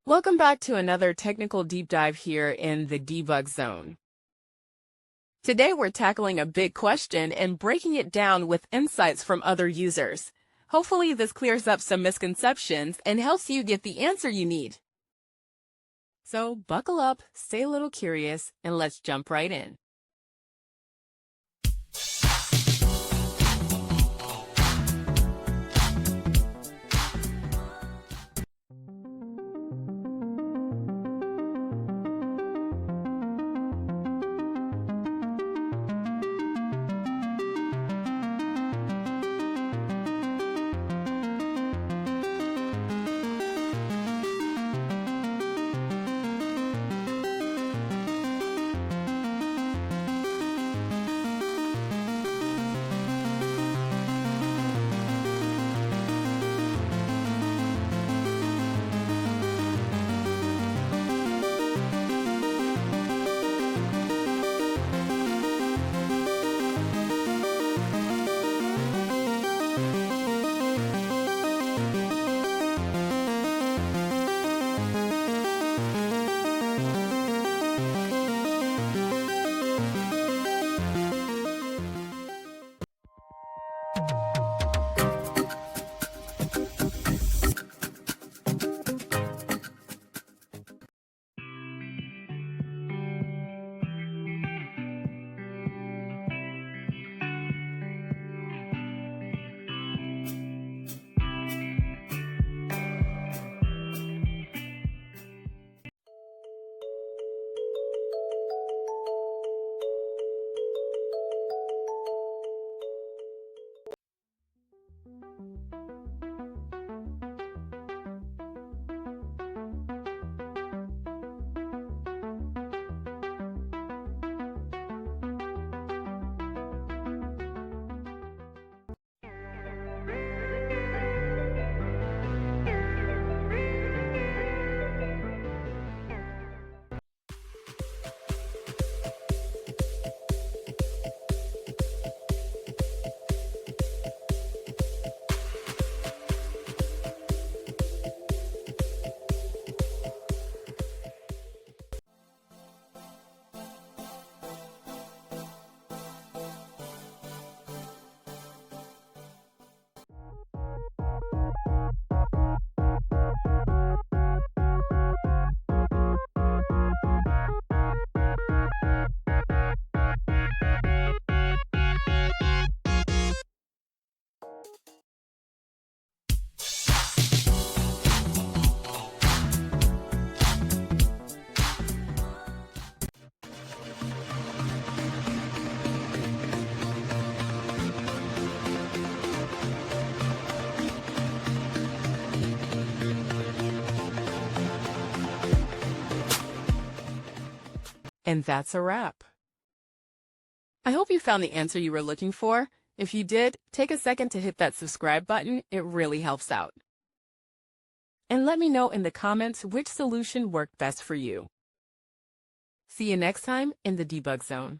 Welcome back to another technical deep dive here in the debug zone. Today we're tackling a big question and breaking it down with insights from other users. Hopefully this clears up some misconceptions and helps you get the answer you need. So buckle up, stay a little curious, and let's jump right in. And that's a wrap. I hope you found the answer you were looking for. If you did, take a second to hit that subscribe button. It really helps out. And let me know in the comments which solution worked best for you. See you next time in the debug zone.